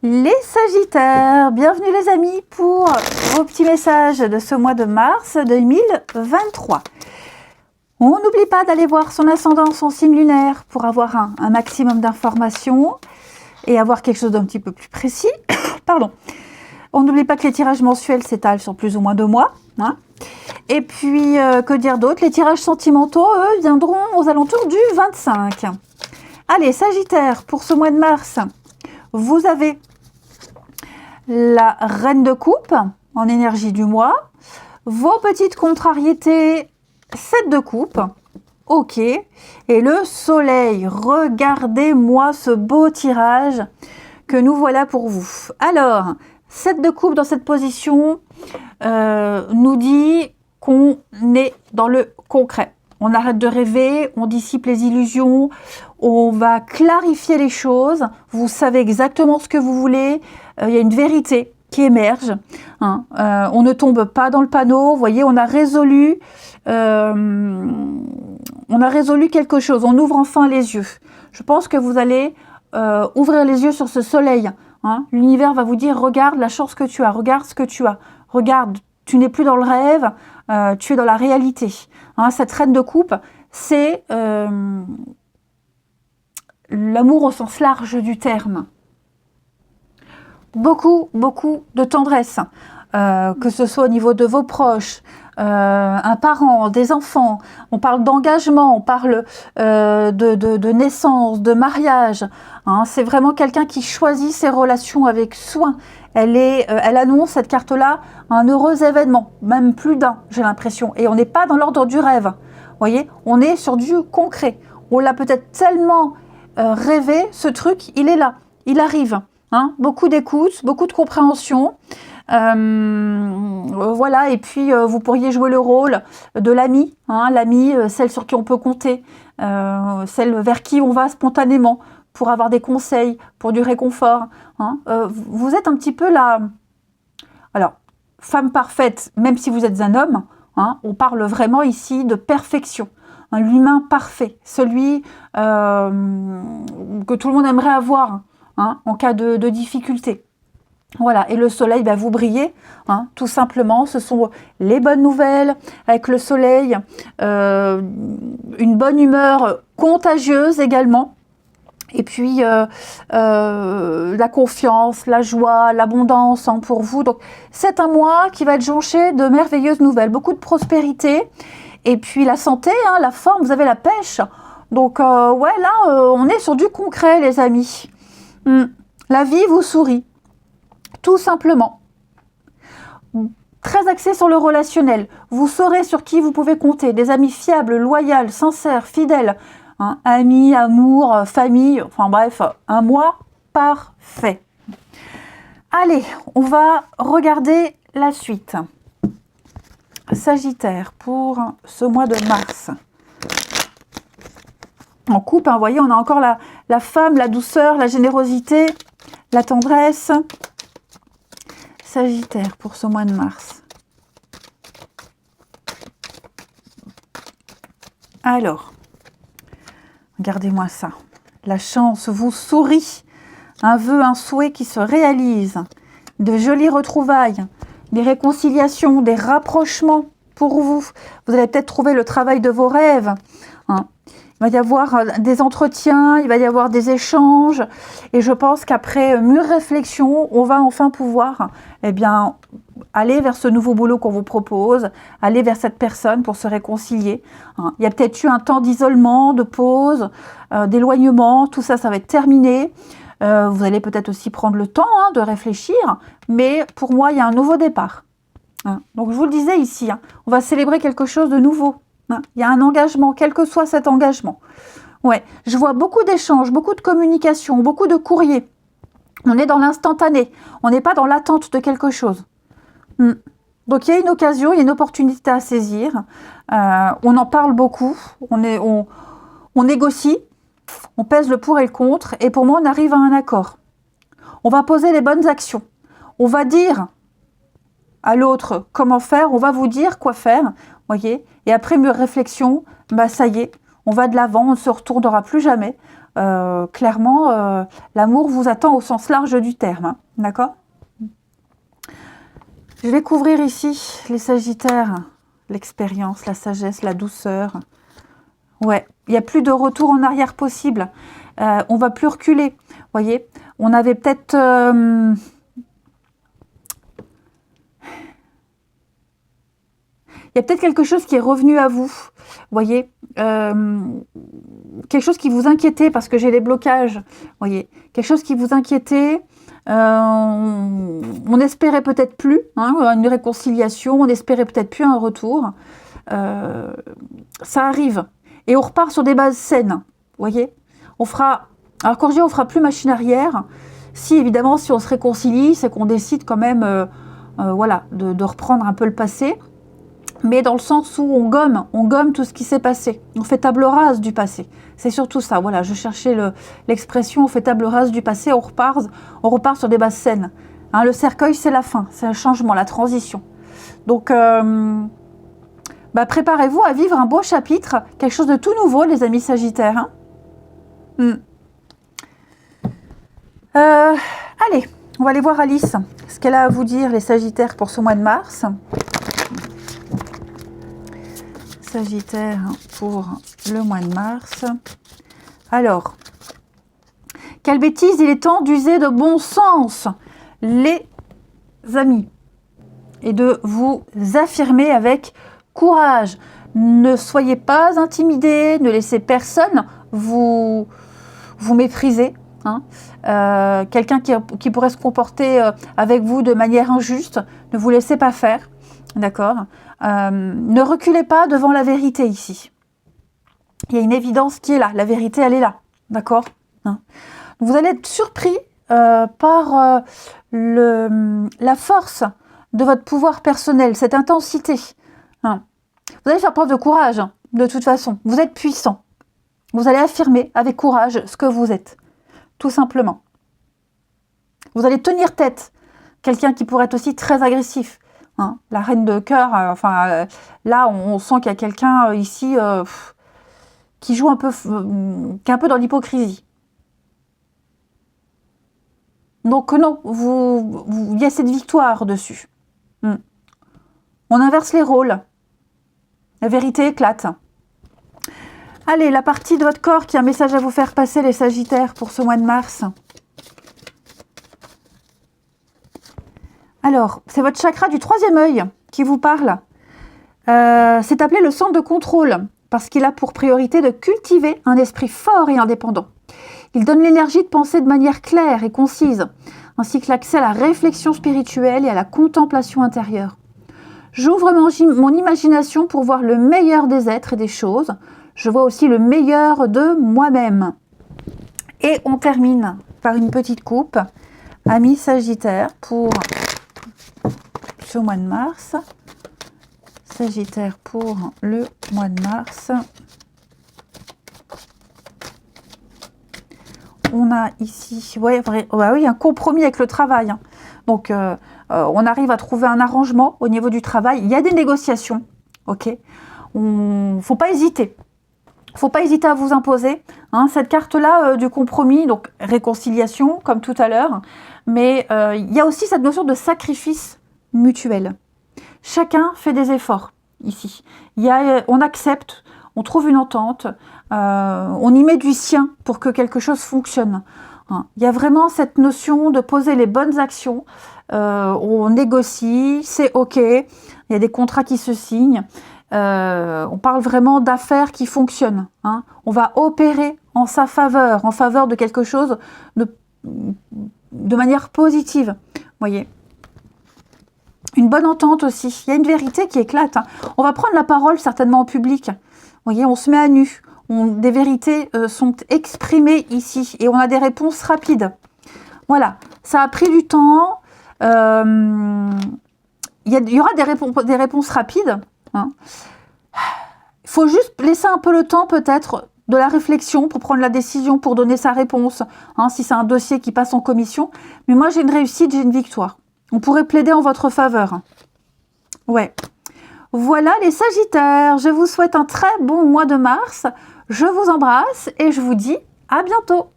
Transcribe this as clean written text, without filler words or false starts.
Les Sagittaires, bienvenue les amis pour vos petits messages de ce mois de mars 2023. On n'oublie pas d'aller voir son ascendant, son signe lunaire pour avoir un maximum d'informations et avoir quelque chose d'un petit peu plus précis. Pardon. On n'oublie pas que les tirages mensuels s'étalent sur plus ou moins 2 mois. Hein. Et puis, que dire d'autre? Les tirages sentimentaux, eux, viendront aux alentours du 25. Allez, Sagittaire, pour ce mois de mars, vous avez la reine de coupe en énergie du mois, vos petites contrariétés, 7 de coupe, ok, et le soleil. Regardez-moi ce beau tirage que nous voilà pour vous. Alors, 7 de coupe dans cette position nous dit qu'on est dans le concret. On arrête de rêver, on dissipe les illusions, on va clarifier les choses, vous savez exactement ce que vous voulez, il y a une vérité qui émerge, hein. On ne tombe pas dans le panneau, vous voyez, on a résolu quelque chose, on ouvre enfin les yeux. Je pense que vous allez ouvrir les yeux sur ce soleil, hein. L'univers va vous dire, regarde la chance que tu as, regarde ce que tu as, regarde, tu n'es plus dans le rêve, tu es dans la réalité. Hein, cette reine de coupe, c'est l'amour au sens large du terme. Beaucoup de tendresse, que ce soit au niveau de vos proches, un parent, des enfants, on parle d'engagement, on parle de naissance, de mariage. Hein, c'est vraiment quelqu'un qui choisit ses relations avec soin. Elle annonce cette carte-là un heureux événement, même plus d'un, j'ai l'impression. Et on n'est pas dans l'ordre du rêve. Vous voyez, on est sur du concret. On l'a peut-être tellement rêvé, ce truc, il est là, il arrive. Hein, beaucoup d'écoute, beaucoup de compréhension. Voilà, et puis vous pourriez jouer le rôle de l'ami, hein, l'ami, celle sur qui on peut compter, celle vers qui on va spontanément pour avoir des conseils, pour du réconfort. Hein. Vous êtes un petit peu la... Alors, femme parfaite, même si vous êtes un homme, hein, on parle vraiment ici de perfection. Hein, l'humain parfait, celui que tout le monde aimerait avoir, hein, en cas de difficulté. Voilà, et le soleil, vous brillez, hein, tout simplement. Ce sont les bonnes nouvelles avec le soleil, une bonne humeur contagieuse également. Et puis la confiance, la joie, l'abondance, hein, pour vous. Donc c'est un mois qui va être jonché de merveilleuses nouvelles, beaucoup de prospérité. Et puis la santé, hein, la forme, vous avez la pêche. Donc ouais, là, on est sur du concret, les amis. La vie vous sourit, tout simplement. Très axé sur le relationnel. Vous saurez sur qui vous pouvez compter. Des amis fiables, loyaux, sincères, fidèles. Hein, amis, amour, famille, enfin bref, un mois parfait. Allez, on va regarder la suite. Sagittaire, pour ce mois de mars. En couple, hein, vous voyez, on a encore la femme, la douceur, la générosité, la tendresse. Sagittaire, pour ce mois de mars. Alors, regardez-moi ça. La chance vous sourit. Un vœu, un souhait qui se réalise. De jolies retrouvailles. Des réconciliations, des rapprochements pour vous. Vous allez peut-être trouver le travail de vos rêves. Hein. Il va y avoir des entretiens, il va y avoir des échanges. Et je pense qu'après mûre réflexion, on va enfin pouvoir aller vers ce nouveau boulot qu'on vous propose, aller vers cette personne pour se réconcilier. Hein. Il y a peut-être eu un temps d'isolement, de pause, d'éloignement. Tout ça, ça va être terminé. Vous allez peut-être aussi prendre le temps, hein, de réfléchir. Mais pour moi, il y a un nouveau départ. Hein. Donc, je vous le disais ici, hein, on va célébrer quelque chose de nouveau. Hein. Il y a un engagement, quel que soit cet engagement. Ouais, je vois beaucoup d'échanges, beaucoup de communication, beaucoup de courriers. On est dans l'instantané. On n'est pas dans l'attente de quelque chose. Donc, il y a une occasion, il y a une opportunité à saisir. On en parle beaucoup. On négocie. On pèse le pour et le contre. Et pour moi, on arrive à un accord. On va poser les bonnes actions. On va dire à l'autre comment faire. On va vous dire quoi faire. Voyez. Et après mûre réflexion, ça y est, on va de l'avant. On ne se retournera plus jamais. clairement, l'amour vous attend au sens large du terme. Hein, d'accord? Je vais couvrir ici les Sagittaires, l'expérience, la sagesse, la douceur. Ouais, il n'y a plus de retour en arrière possible. On va plus reculer. Voyez, on avait peut-être... il y a peut-être quelque chose qui est revenu à vous. Voyez, quelque chose qui vous inquiétait parce que j'ai les blocages. Voyez, quelque chose qui vous inquiétait. On espérait peut-être plus une réconciliation, on espérait peut-être plus un retour. Ça arrive et on repart sur des bases saines. Voyez, on fera. Alors quand je dis on fera plus machine arrière, si évidemment si on se réconcilie, c'est qu'on décide quand même, voilà, de reprendre un peu le passé. Mais dans le sens où on gomme tout ce qui s'est passé. On fait table rase du passé. C'est surtout ça. Voilà, je cherchais l'expression, on fait table rase du passé, on repart sur des bases saines. Hein, le cercueil, c'est la fin, c'est le changement, la transition. Donc, préparez-vous à vivre un beau chapitre, quelque chose de tout nouveau, les amis Sagittaires. Hein. Allez, on va aller voir Alice, ce qu'elle a à vous dire, les Sagittaires, pour ce mois de mars. Sagittaire pour le mois de mars. Alors, quelle bêtise, il est temps d'user de bon sens, les amis, et de vous affirmer avec courage. Ne soyez pas intimidés, ne laissez personne vous mépriser. Hein. Quelqu'un qui pourrait se comporter avec vous de manière injuste, ne vous laissez pas faire. D'accord. Ne reculez pas devant la vérité ici. Il y a une évidence qui est là. La vérité, elle est là. D'accord. Hein. Vous allez être surpris par la force de votre pouvoir personnel, cette intensité. Hein. Vous allez faire preuve de courage, de toute façon. Vous êtes puissant. Vous allez affirmer avec courage ce que vous êtes. Tout simplement. Vous allez tenir tête. Quelqu'un qui pourrait être aussi très agressif. Hein, la reine de cœur, là on sent qu'il y a quelqu'un ici qui joue un peu, qui est un peu dans l'hypocrisie. Donc non, il y a cette victoire dessus. On inverse les rôles. La vérité éclate. Allez, la partie de votre corps qui a un message à vous faire passer, les Sagittaires, pour ce mois de mars. Alors, c'est votre chakra du troisième œil qui vous parle. C'est appelé le centre de contrôle parce qu'il a pour priorité de cultiver un esprit fort et indépendant. Il donne l'énergie de penser de manière claire et concise, ainsi que l'accès à la réflexion spirituelle et à la contemplation intérieure. J'ouvre mon imagination pour voir le meilleur des êtres et des choses. Je vois aussi le meilleur de moi-même. Et on termine par une petite coupe. Amis Sagittaire pour ce mois de mars. Sagittaire pour le mois de mars. On a ici un compromis avec le travail. Hein. Donc, on arrive à trouver un arrangement au niveau du travail. Il y a des négociations. Ok. Faut pas hésiter. Faut pas hésiter à vous imposer. Hein. Cette carte-là du compromis, donc réconciliation, comme tout à l'heure. Mais il y a aussi cette notion de sacrifice mutuel. Chacun fait des efforts ici. On accepte, on trouve une entente, on y met du sien pour que quelque chose fonctionne. Il y a vraiment cette notion de poser les bonnes actions. On négocie, c'est OK. Il y a des contrats qui se signent. On parle vraiment d'affaires qui fonctionnent. Hein. On va opérer en sa faveur, en faveur de quelque chose de manière positive. Voyez. Une bonne entente aussi. Il y a une vérité qui éclate. Hein. On va prendre la parole certainement en public. Voyez, on se met à nu. Des vérités sont exprimées ici et on a des réponses rapides. Voilà, ça a pris du temps. Il y aura des réponses rapides. Hein. Il faut juste laisser un peu le temps peut-être de la réflexion pour prendre la décision, pour donner sa réponse. Hein, si c'est un dossier qui passe en commission. Mais moi, j'ai une réussite, j'ai une victoire. On pourrait plaider en votre faveur. Ouais. Voilà les Sagittaires. Je vous souhaite un très bon mois de mars. Je vous embrasse et je vous dis À bientôt!